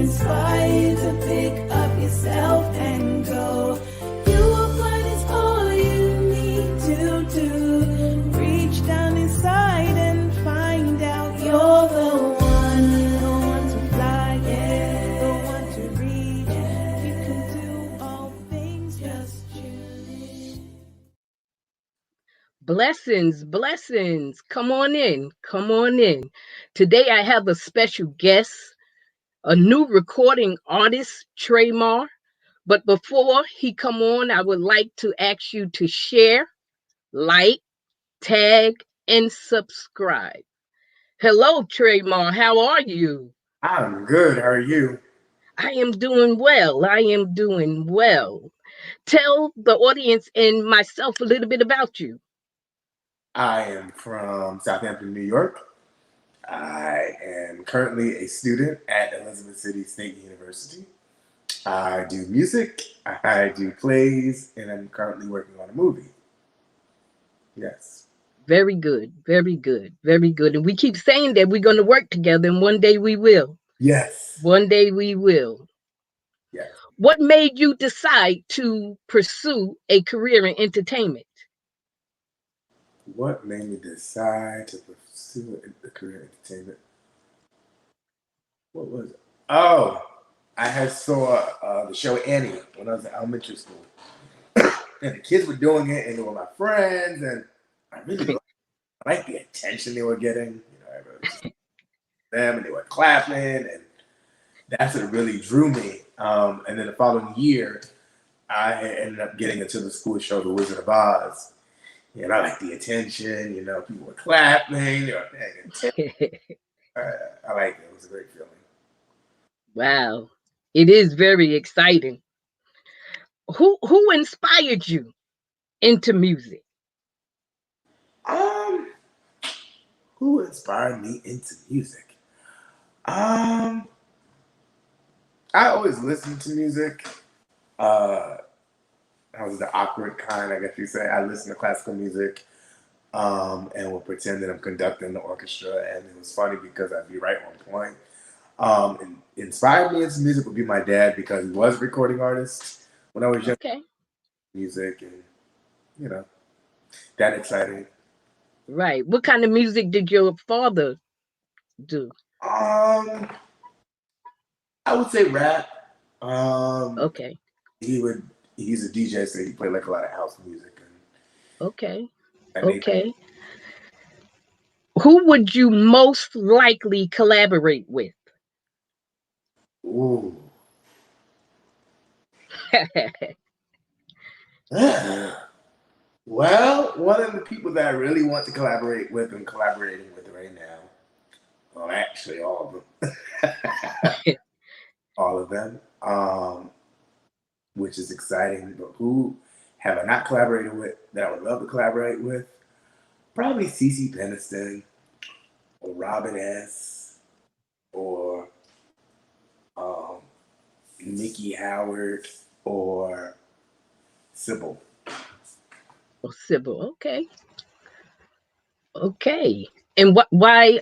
inspire you to pick up yourself and go. You will find it's all you need to do. Reach down inside and find out you're the one. The one to fly, yeah. The one to reach. You can do all things, just choose. Blessings, blessings. Come on in. Come on in. Today I have a special guest, a new recording artist, Traymar. But before he come on, I would like to ask you to share, like, tag, and subscribe. Hello, Traymar. How are you? I'm good. How are you? I am doing well. I am doing well. Tell the audience and myself a little bit about you. I am from Southampton, New York. I am currently a student at Elizabeth City State University. I do music, I do plays, and I'm currently working on a movie. Yes. Very good. Very good. Very good. And we keep saying that we're going to work together, and one day we will. Yes. One day we will. Yes. What made you decide to pursue a career in entertainment? What made me decide to pursue a career in entertainment? What was it? Oh, I had saw the show Annie when I was in elementary school. And the kids were doing it, and they were my friends, and I really liked the attention they were getting. You know, everybody was just them, and they were clapping, and that's what really drew me. And then the following year, I ended up getting into the school show, The Wizard of Oz. And I liked the attention. You know, people were clapping, they were paying attention. I liked it. It was a great feeling. Wow, it is very exciting. Who inspired you into music? Who inspired me into music? I always listened to music. I was the awkward kind, I guess you say. I listened to classical music and would pretend that I'm conducting the orchestra. And it was funny because I'd be right on point. And inspired me into music would be my dad because he was a recording artist when I was young. Okay. Music and, you know, that exciting. Right. What kind of music did your father do? I would say rap. Okay. He's a DJ, so he played like a lot of house music. Okay. Okay. Who would you most likely collaborate with? Ooh. Well, one of the people that I really want to collaborate with and collaborating with right now, well, actually all of them, all of them, which is exciting. But who have I not collaborated with that I would love to collaborate with? Probably CeCe Peniston or Robin S. or Nikki Howard or Sybil. Oh, Sybil. Okay. Okay. And why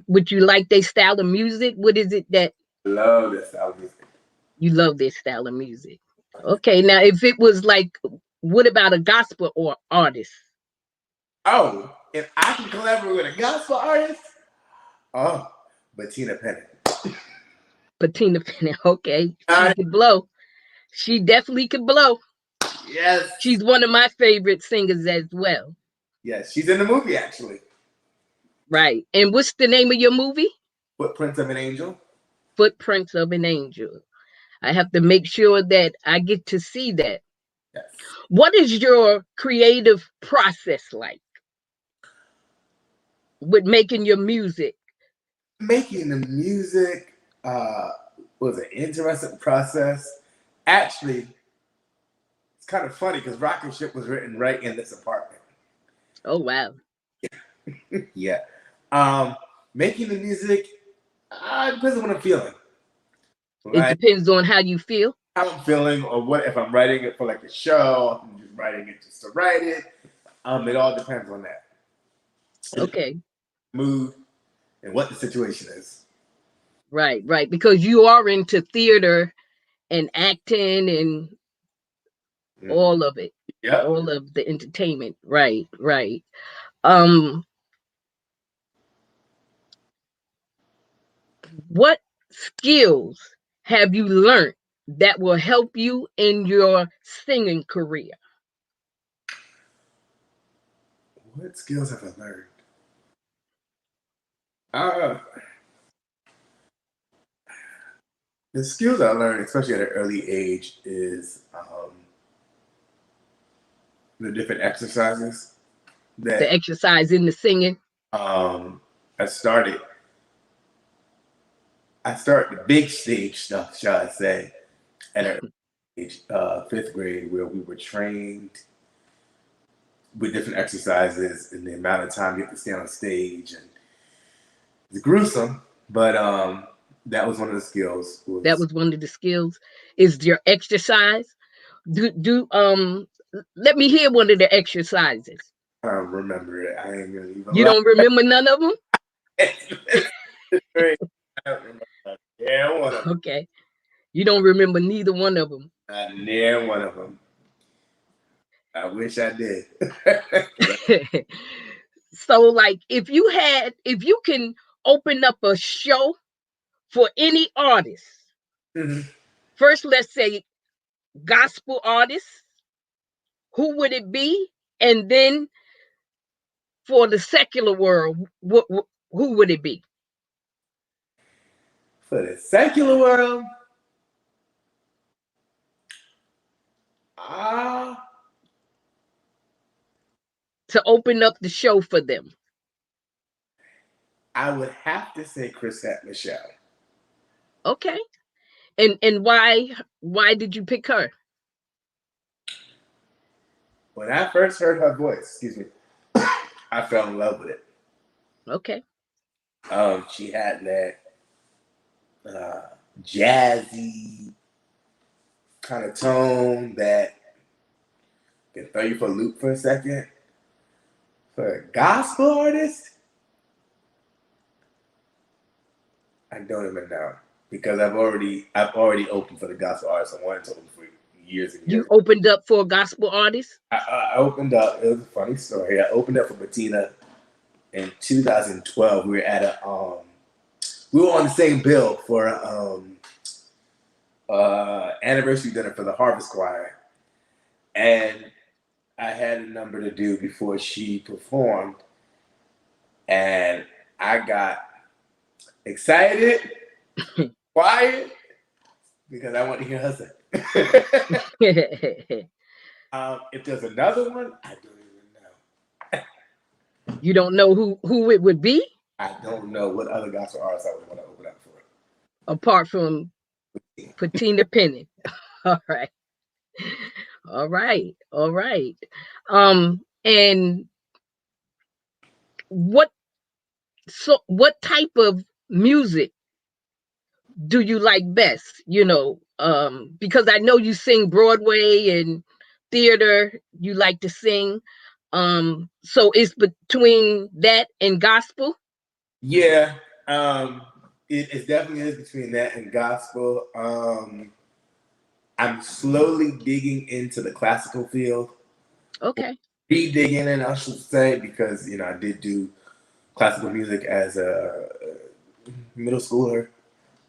would you like their style of music? What is it that Love this style of music. you love their style of music? Okay. Now, if it was like, what about a gospel or artist? Oh, if I can collaborate with a gospel artist, oh, Bettina Pennant. Bettina Pennant. Okay. She could blow. She definitely could blow. Yes. She's one of my favorite singers as well. Yes, she's in the movie actually. Right. And what's the name of your movie? Footprints of an Angel. Footprints of an Angel. I have to make sure that I get to see that. Yes. What is your creative process like with making your music? Making the music was an interesting process. Actually, it's kind of funny because Rocket Ship was written right in this apartment. Oh, wow. Yeah. Making the music, it depends on what I'm feeling. It depends on how you feel. How I'm feeling, or what if I'm writing it for like a show, I'm just writing it just to write it. It all depends on that. Okay. Mood and what the situation is. right. Because you are into theater and acting and all of it, Yep. all of the entertainment. Right. Um, what skills have you learned that will help you in your singing career? What skills have I learned? Uh, the skills I learned, especially at an early age, is the different exercises The that exercise in the singing. I started. I started the big stage stuff, shall I say, at an early age, fifth grade, where we were trained with different exercises and the amount of time you have to stay on stage, and it's gruesome, but that was one of the skills. That Was was one of the skills. Is your exercise? Do let me hear one of the exercises. I don't remember it. I ain't gonna even You lie. don't remember none of them? It's great. I don't remember. Yeah, one of them. Okay. You don't remember neither one of them. Not near one of them. I wish I did. So like if you can open up a show for any artist, Mhm. first let's say gospel artists, who would it be? And then for the secular world, who would it be? For the secular world, ah, To open up the show for them. I would have to say Chrisette Michelle. Okay. And why did you pick her? When I first heard her voice, excuse me, I fell in love with it. Okay. She had that jazzy kind of tone that can throw you for a loop for a second. For a gospel artist, I don't even know, because I've already opened for the gospel artists. I wanted to open for years and You years. opened up for a gospel artist? I opened up. It was a funny story. I opened up for Bettina in 2012. We were at we were on the same bill for anniversary dinner for the Harvest Choir, and I had a number to do before she performed, and I got excited, quiet, because I want to hear her sing. If there's another one, I don't even know. You don't know who it would be? I don't know what other gospel artists I would want to open up for. Apart from Patina Penny. All right. All right. And what type of music do you like best? Because I know you sing Broadway and theater, you like to sing. So it's between that and gospel? Yeah, it definitely is between that and gospel. I'm slowly digging into the classical field. Okay. Digging in, I should say, because I did do classical music as a middle schooler.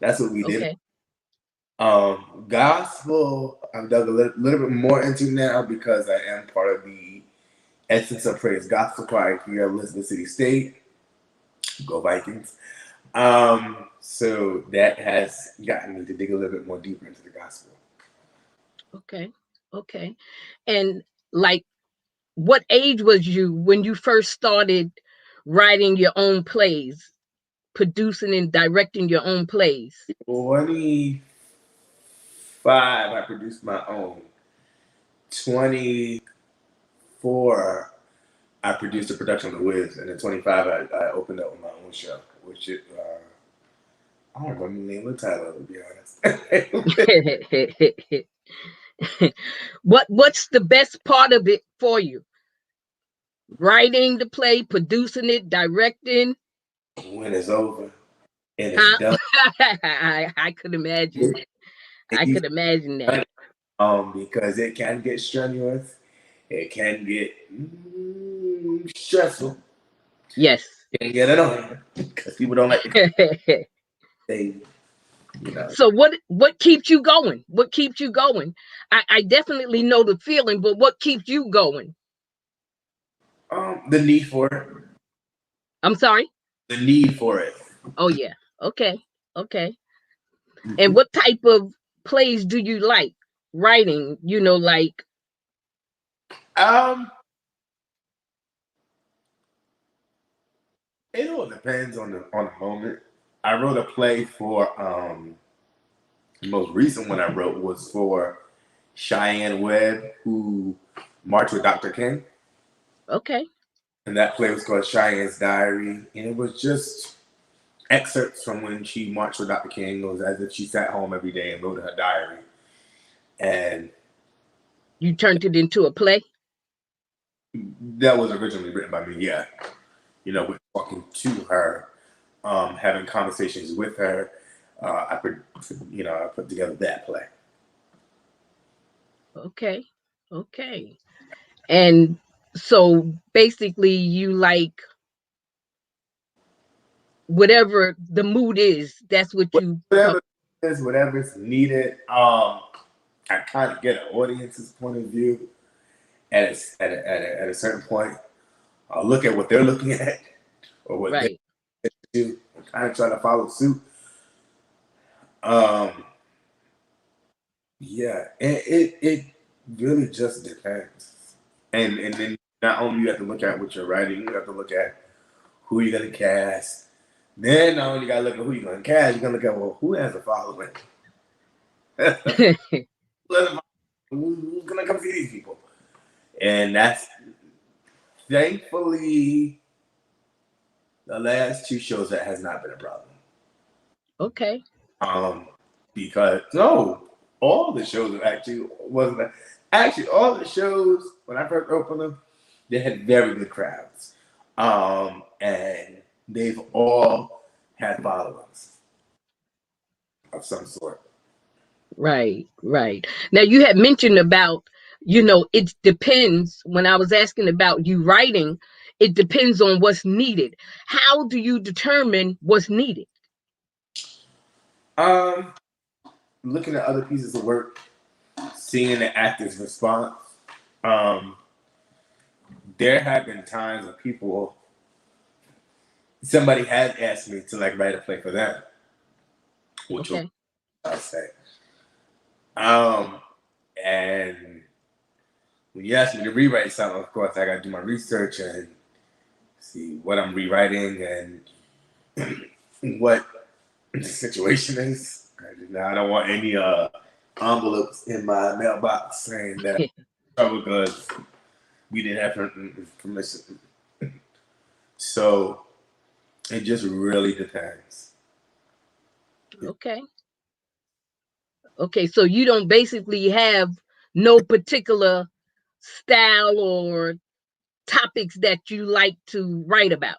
That's what we did. Okay. Gospel, I'm dug a little bit more into now because I am part of the Essence of Praise Gospel Choir here at Elizabeth City State. Go Vikings. So that has gotten me to dig a little bit more deeper into the gospel. Okay. And like, what age was you when you first started writing your own plays, producing and directing your own plays? 25, I produced my own. 24, I produced a production of The Wiz, and then 25, I opened up with my own show, which I don't remember the name of the title, to be honest. What's the best part of it for you? Writing the play, producing it, directing? When it's over. and it's Huh? done. I could imagine. It I needs could imagine to be that. done, because it can get strenuous. It can get stressful. Yes. Can get annoying because people don't like to say, So what keeps you going? What keeps you going? I definitely know the feeling, but what keeps you going? the need for it. I'm sorry? The need for it. Oh yeah. Okay. Okay. And Mhm. what type of plays do you like writing? Like Um, it all depends on the moment. I wrote a play for the most recent one I wrote was for Cheyenne Webb, who marched with Dr. King. okay. And that play was called Cheyenne's Diary. And it was just excerpts from when she marched with Dr. King. It was as if she sat home every day and wrote in her diary. And You turned it into a play? that was originally written by me, yeah. With talking to her, having conversations with her. I put together that play. Okay. Okay. And so basically you like whatever the mood is, that's what you come. Whatever's needed. I kind of get an audience's point of view at a certain point. I'll look at what they're looking at or what they Right. do and kind of try to follow suit. Um, yeah, and it really just depends. And then not only you have to look at what you're writing, you have to look at who you're gonna cast. Then not only you gotta look at who you're gonna cast, you're gonna look at, well, who has a following? Who's gonna come see these people? And that's thankfully the last two shows that has not been a problem. Okay. Because no, all the shows actually wasn't. Actually, all the shows when I first opened them, they had very good crowds, and they've all had followings of some sort. Right. Right. Now you had mentioned about, it depends. When I was asking about you writing, it depends on what's needed. How do you determine what's needed? Um, Looking at other pieces of work, seeing the actor's response. Um, there have been times when somebody has asked me to like write a play for them, which will Okay. I say. And when you ask me to rewrite something, of course, I got to do my research and see what I'm rewriting and what the situation is. Now, I don't want any envelopes in my mailbox saying that I'm in trouble because we didn't have permission. So it just really depends. Okay. Okay. So you don't basically have no particular style or topics that you like to write about.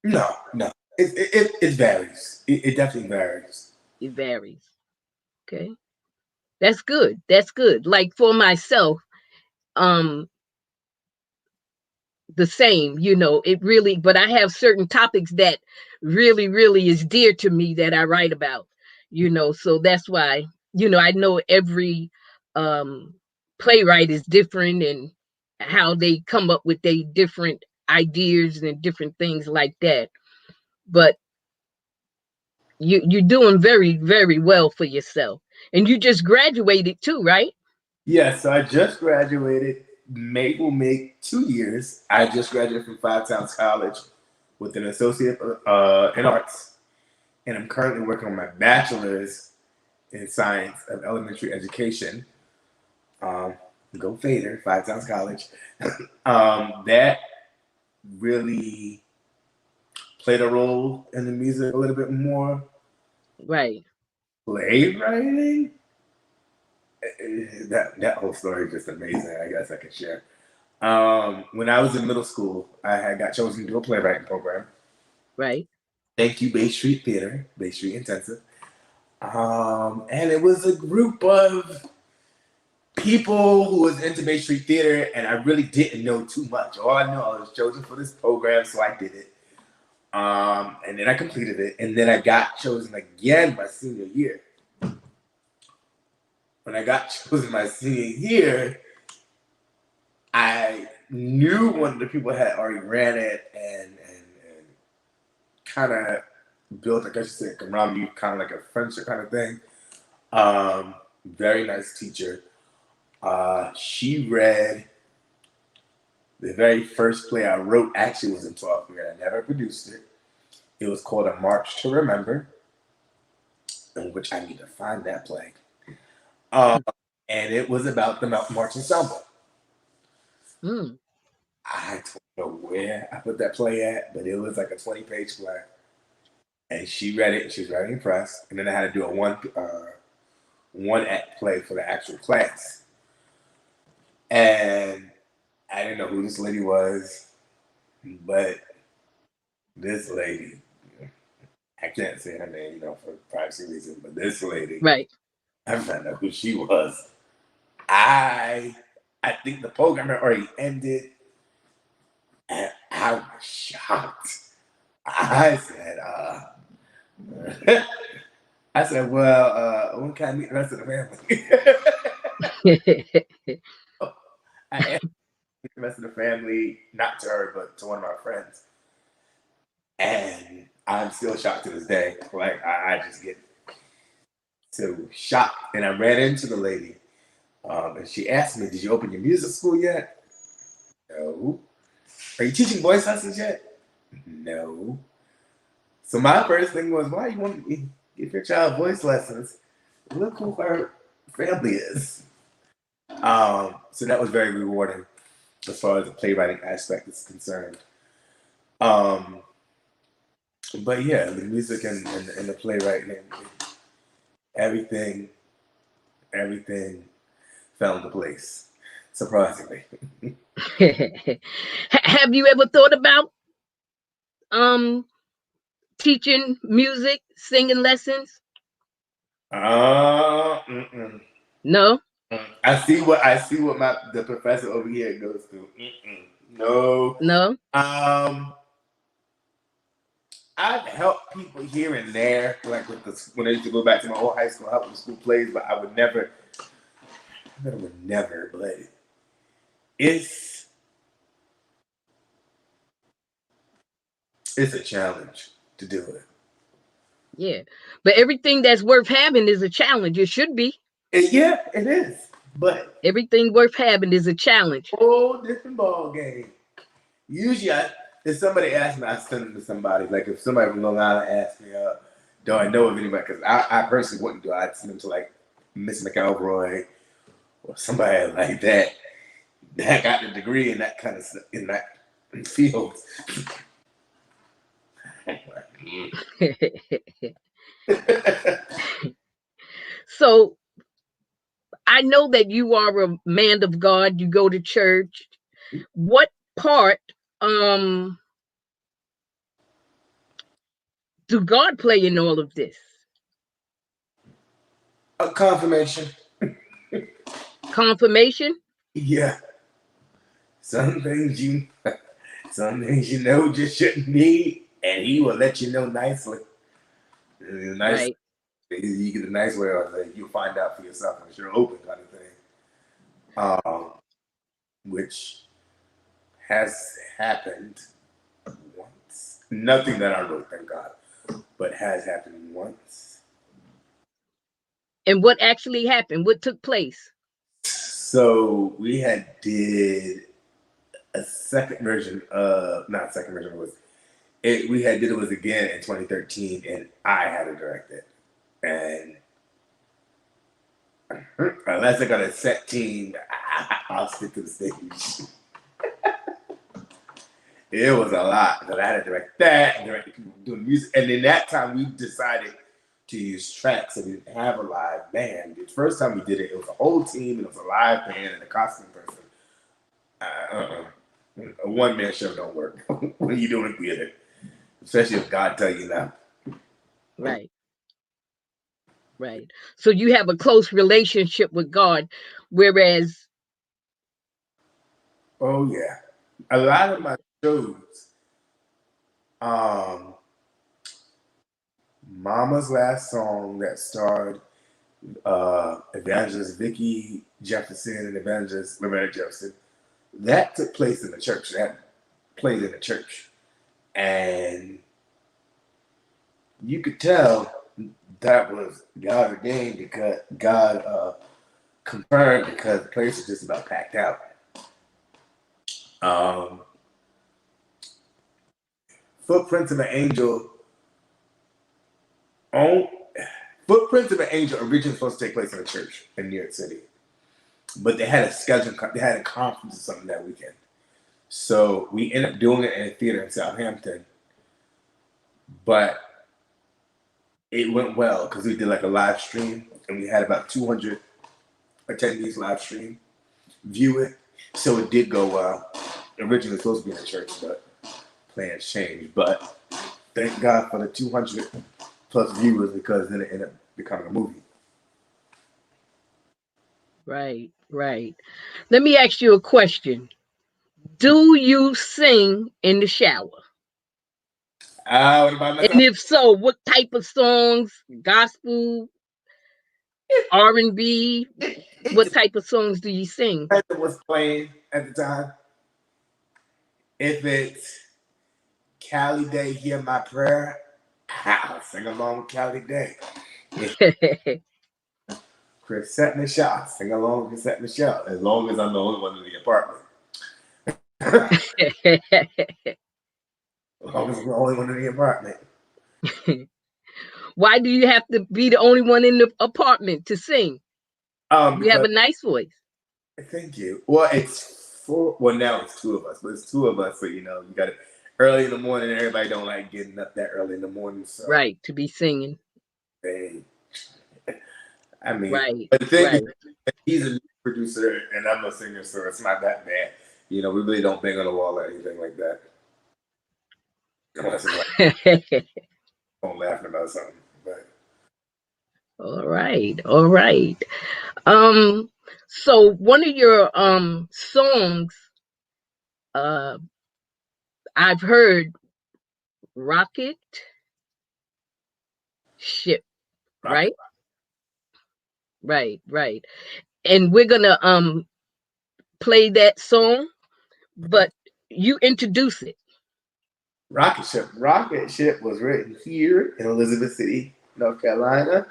No, no. It varies. It definitely varies. It varies. Okay. That's good. That's good. Like for myself, um, the same, it really, but I have certain topics that really, really is dear to me that I write about, so that's why, I know every um playwright is different and how they come up with their different ideas and different things like that. But you're doing very, very well for yourself. And you just graduated too, right? Yeah, so I just graduated. May will make 2 years. I just graduated from Five Towns College with an associate in arts, and I'm currently working on my bachelor's in science of elementary education. Um, Go Fader, Five Towns College. That really played a role in the music a little bit more. Right. Playwriting, that whole story is just amazing. I guess I could share. When I was in middle school, I had got chosen to do a playwriting program. Right. Thank you, Bay Street Theater, Bay Street Intensive. And it was a group of people who was into Bay Street Theater, and I really didn't know too much. All I know, I was chosen for this program, so I did it. And then I completed it, and then I got chosen again my senior year. When I got chosen my senior year, I knew one of the people had already ran it and kind of built, I guess you say, around me, kind of like a friendship kind of thing. Very nice teacher. She read the very first play I wrote, actually was in 12th grade. I never produced it. It was called A March to Remember, in which I need to find that play. And it was about the March Ensemble. I don't know where I put that play at, but it was like a 20-page play. And she read it, and she was very impressed. And then I had to do a one-act play for the actual class. And I didn't know who this lady was, but this lady, I can't say her name, for privacy reasons, but this lady, right? I found out who she was. I think the program had already ended, and I was shocked. I said, well, when can I meet the rest of the family? I asked the rest of the family, not to her, but to one of my friends. And I'm still shocked to this day. Like, I just get so shocked. And I ran into the lady, and she asked me, did you open your music school yet? No. Are you teaching voice lessons yet? No. So my first thing was, why you want to give your child voice lessons? Look who her family is. So that was very rewarding as far as the playwriting aspect is concerned. But yeah, the music and the playwriting, everything fell into place, surprisingly. Have you ever thought about teaching music, singing lessons? No. I see what the professor over here goes through. No. I've helped people here and there, like when I used to go back to my old high school, help with school plays, but I would never. But it's a challenge to do it. Yeah, but everything that's worth having is a challenge. It should be. Yeah, it is. But everything worth having is a challenge. Whole different ball game. Usually, if somebody asks me, I send them to somebody. Like if somebody from Long Island asks me, do I know of anybody? Because I personally wouldn't do it. I'd send them to like Miss McElroy or somebody like that got the degree in that kind of stuff, in that field. So I know that you are a man of God. You go to church. What part do God play in all of this? Confirmation. Confirmation? Yeah. Some things you know just shouldn't be, and he will let you know nicely. Right. You get a nice way of it. You'll find out for yourself if you're open kind of thing. Which has happened once. Nothing that I wrote, thank God, but has happened once. And what actually happened? What took place? So we did a second version of, not second version, we did it again in 2013, and I had to direct it. And unless I got a set team, I'll stick to the stage. It was a lot because I had to direct that and direct the people doing music. And then that time we decided to use tracks, so we didn't have a live band. The first time we did it, it was a whole team, and it was a live band and a costume person. A one-man show don't work when you're doing theater. especially if God tell you now. Right. Right. So you have a close relationship with God, whereas Oh yeah, a lot of my shows, Mama's Last Song that starred Evangelist Vicki Jefferson and Evangelist Loretta Jefferson, that took place in the church. That played in the church, and you could tell that was God ordained because God confirmed, because the place was just about packed out. Footprints of an Angel. Footprints of an Angel originally supposed to take place in a church in New York City, but they had a schedule. They had a conference or something that weekend, so we ended up doing it in a theater in Southampton. But it went well because we did like a live stream, and we had about 200 attendees live stream view it. So it did go well. Originally supposed to be in a church, but plans changed. But thank God for the 200 plus viewers, because then it ended up becoming a movie. right, right. Let me ask you a question. Do you sing in the shower? What about myself? And if so, what type of songs? Gospel, R&B? What type of songs do you sing? It was playing at the time. If it's Cali Day, Hear My Prayer, I'll sing along with Cali Day. Chrisette Michelle, sing along with Chrisette Michelle, as long as I'm the only one in the apartment. As long as I'm the only one in the apartment. Why do you have to be the only one in the apartment to sing? You have a nice voice. Thank you. Well, now it's two of us, but it's two of us, so you got it early in the morning. Everybody don't like getting up that early in the morning, so right, to be singing. I mean, right, but the thing right. is, he's a producer and I'm a singer, so it's not that bad. We really don't bang on the wall or anything like that. Unless it's like I'm laughing about something. But all right. So one of your songs, I've heard Rocket Ship, right? Right. And we're gonna play that song, but you introduce it. Rocket Ship was written here in Elizabeth City, North Carolina,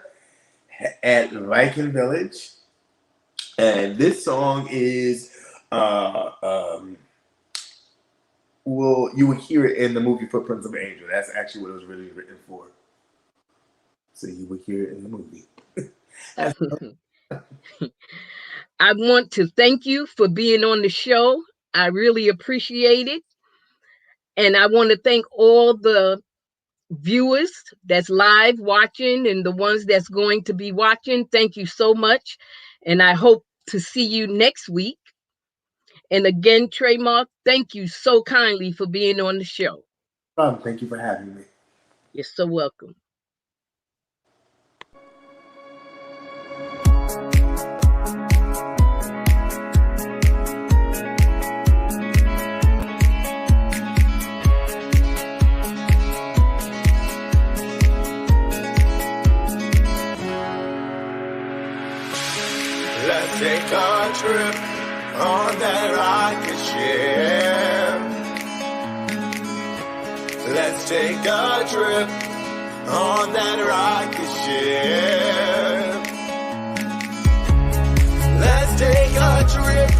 at Viking Village, and this song is you would hear it in the movie Footprints of an Angel. That's actually what it was really written for. So you would hear it in the movie. I want to thank you for being on the show. I really appreciate it. And I want to thank all the viewers that's live watching and the ones that's going to be watching. Thank you so much. And I hope to see you next week. And again, Trademark, thank you so kindly for being on the show. Thank you for having me. You're so welcome. Let's take a trip on that rocket ship. Let's take a trip on that rocket ship. Let's take a trip